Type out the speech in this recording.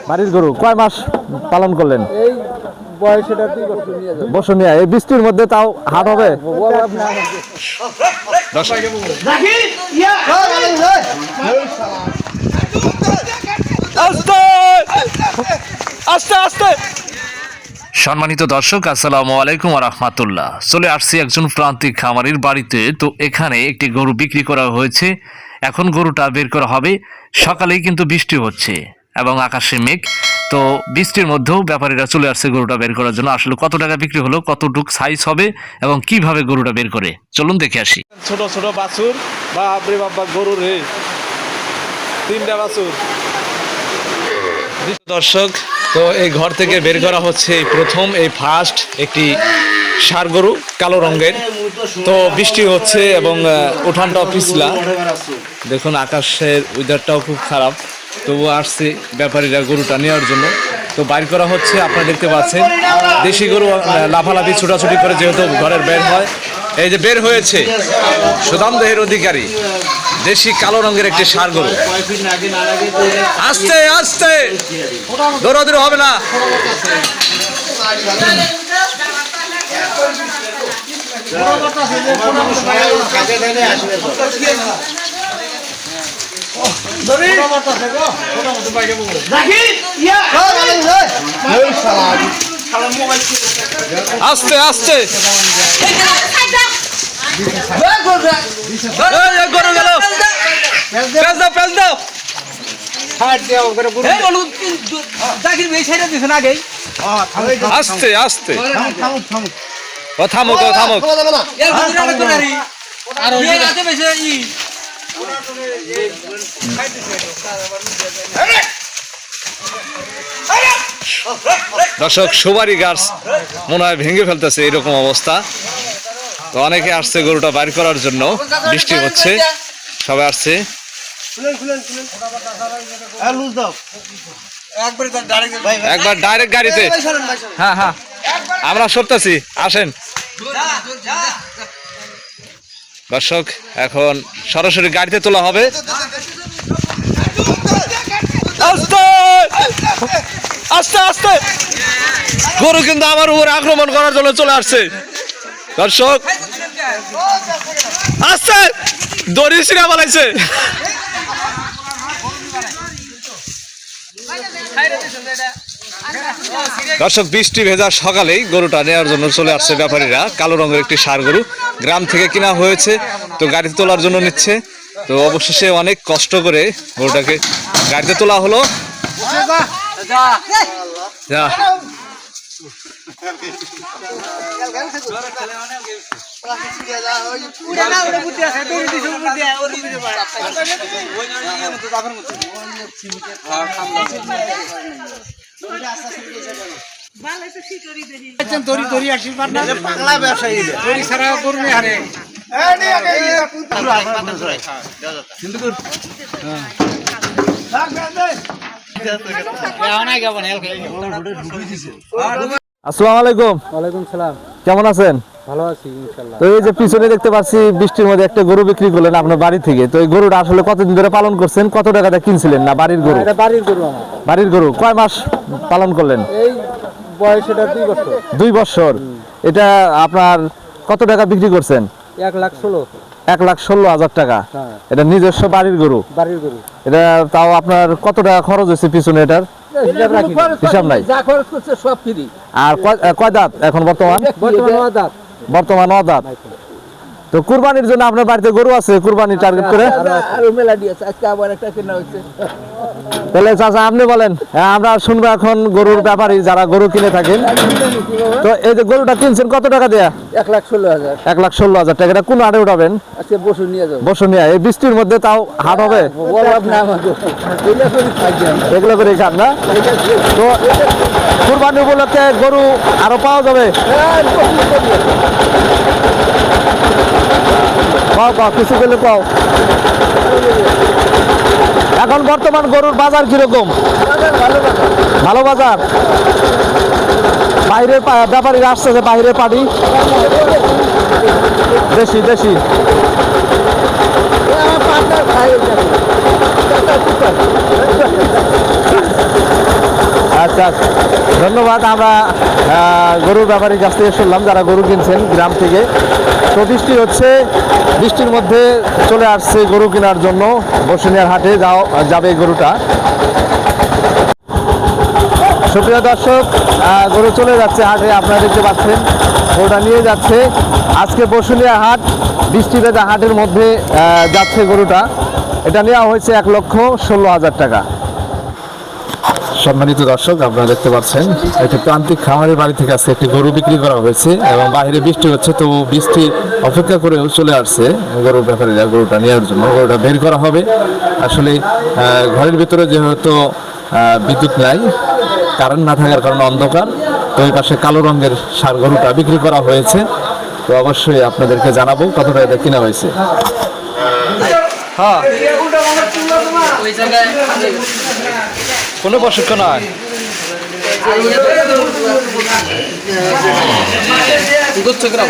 বাড়ির গরু কয় মাস পালন করলেন? এই বয়স এটা 2 বছর নিয়ে যাবে। বছর নিয়ে এই বৃষ্টির মধ্যে তাও হাট হবে? আস্তে আস্তে। সম্মানিত দর্শক, আসসালামু আলাইকুম ওয়া রাহমাতুল্লাহ। চলে আসছি একজন প্রান্তিক খামারির বাড়িতে। তো এখানে একটি গরু বিক্রি করা হয়েছে। এখন গরুটা বের করা হবে। সকালেই কিন্তু বৃষ্টি হচ্ছে এবং আকাশে মেঘ। তো বৃষ্টির মধ্যেও ব্যাপারীরা চলে আসছে গরুটা বের করার জন্য। আসলে কত টাকা বিক্রি হলো, কতটুক সাইজ হবে এবং কিভাবে গরুটা বের করে, চলুন দেখে আসি। ছোট ছোট বাছুর, বাপরে বাবা, গরু রে, 3টা বাছুর। দর্শক, তো এই ঘর থেকে বের করা হচ্ছে প্রথম, এই ফার্স্ট একটি ষাঁড় গরু, কালো রঙের। তো বৃষ্টি হচ্ছে এবং উঠানটাও পিছলা। দেখুন আকাশের ওয়েদারটাও খুব খারাপ, তবু আসছে ব্যাপারীরা গরুটা নেওয়ার জন্য। তো বাইর করা হচ্ছে, আপনারা দেখতে পাচ্ছেন দেশি গরু লাফালাফি ছোটাছুটি করে যেহেতু ঘরের বের হয়। এই যে বের হয়েছে সুদাম দেহের অধিকারী দেশি কালো রঙের একটি ষাঁড় গরু। আস্তে আস্তে, দৌড়াদৌড়ি হবে না। আস্তে আস্তে, গরু গেল, পেঁচ দাও, পেঁচ দাও। আস্তে আস্তে, থামুক থামুক। দর্শক, সুপারি গাছ মনে হয় ভেঙে ফেলতেছে, এরকম অবস্থা। তো অনেকে আসছে গরুটা বাইর করার জন্য, বৃষ্টি হচ্ছে, সবাই আসছে। একবার ডাইরেক্ট গাড়িতে, হ্যাঁ হ্যাঁ, আমরা সরতেছি, আসেন। দর্শক, এখন সরাসরি গাড়িতে তোলা হবে। আস্তে আস্তে, গরু কিন্তু আমার উপরে আক্রমণ করার জন্য চলে আসছে। দর্শক, আস্তে, দড়ি ছিঁড়া বলাইছে। দর্শক, বৃষ্টি ভেজা সকালেই গরুটা নেওয়ার জন্য চলে আসছে ব্যাপারীরা। কালো রঙের একটি ষাঁড় গরু গ্রাম থেকে কিনা হয়েছে, তো গাড়িতে তোলার জন্য নিচ্ছে। তো অবশেষে অনেক কষ্ট করে গরুটাকে গাড়িতে তোলা হলো। আসসালামু আলাইকুম। ওয়ালাইকুম সালাম। কেমন আছেন? ভালো আছি ইনশাআল্লাহ। তো এই যে পিছনে দেখতে পাচ্ছি বৃষ্টির মধ্যে একটা গরু বিক্রি করলেন আপনার বাড়ি থেকে। তো এই গরুটা আসলে কতদিন ধরে পালন করছেন, কত টাকা দিয়ে কিনছিলেন? না বাড়ির গরু? এটা বাড়ির গরু আমার। বাড়ির গরু কয় মাস পালন করলেন? এই বয়স এটা 2 বছর। 2 বছর। এটা আপনার কত টাকা বিক্রি করছেন? 1,16,000। 1,16,000 টাকা। হ্যাঁ, এটা নিজস্ব বাড়ির গরু? বাড়ির গরু। এটা তাও আপনার কত টাকা খরচ হয়েছে পিছনে? এটার হিসাব নাই? যা খরচ করছে সব ফ্রি। আর কয় দাঁত এখন বর্তমান? বর্তমান 9 দাঁত। তো কুরবানির জন্য আপনার বাড়িতে গরু আছে, কুরবানি টার্গেট করে? আর মেলা দিয়েছে, আজকে আবার একটা কেনা হচ্ছে। তাহলে চাচা আপনি বলেন, আমরা শুনবো এখন গরুর ব্যাপারী যারা গরু কিনে থাকেন। তো এই যে গরুটা কিনছেন কত টাকা দেয়া? 1,16,000। 1,16,000 টাকা। এটা কোন হাটে উঠাবেন? আজকে বসে নিয়ে যাবো। বসুনিয়া। এই বৃষ্টির মধ্যে তাও হাট হবে? এগুলো করে খান না? তো কুরবানি উপলক্ষে গরু আরো পাওয়া যাবে? পাও পাও, কিছু পেলে পাও। এখন বর্তমান গরুর বাজার কিরকম? ভালো বাজার। বাইরের ব্যাপারীরা আসছে যে বাইরের পাড়ি দেশি দেশি। যাক, ধন্যবাদ। আমরা গরুর ব্যাপারীর কাছ থেকে শুনলাম যারা গরু কিনছেন গ্রাম থেকে। তো বৃষ্টি হচ্ছে, বৃষ্টির মধ্যে চলে আসছে গরু কেনার জন্য বসুনিয়ার হাটে যাবে এই গরুটা। সুপ্রিয় দর্শক, গরু চলে যাচ্ছে হাটে, আপনারা দেখতে পাচ্ছেন গরুটা নিয়ে যাচ্ছে। আজকে বসুনিয়া হাট বৃষ্টি ভেজা হাটের মধ্যে যাচ্ছে গরুটা। এটা নেওয়া হয়েছে 1,16,000 টাকা। সম্মানিত দর্শক, আপনারা দেখতে পাচ্ছেন একটি প্রান্তিক খামারের বাড়ি থেকে আজকে একটি গরু বিক্রি করা হয়েছে এবং বাইরে বৃষ্টি হচ্ছে, তো বৃষ্টি অপেক্ষা করেও চলে আসছে গরুর ব্যাপারীরা গরুটা নেওয়ার জন্য। গরুটা বের করা হবে। আসলে ঘরের ভিতরে যেহেতু বিদ্যুৎ নাই, কারেন্ট না থাকার কারণে অন্ধকার, তো এই পাশে কালো রঙের ষাঁড় গরুটা বিক্রি করা হয়েছে। তো অবশ্যই আপনাদেরকে জানাবো কতটা এটা কিনা হয়েছে। হ্যাঁ, কোনো প্রশিক্ষণ নয়। গুচ্ছ গ্রাম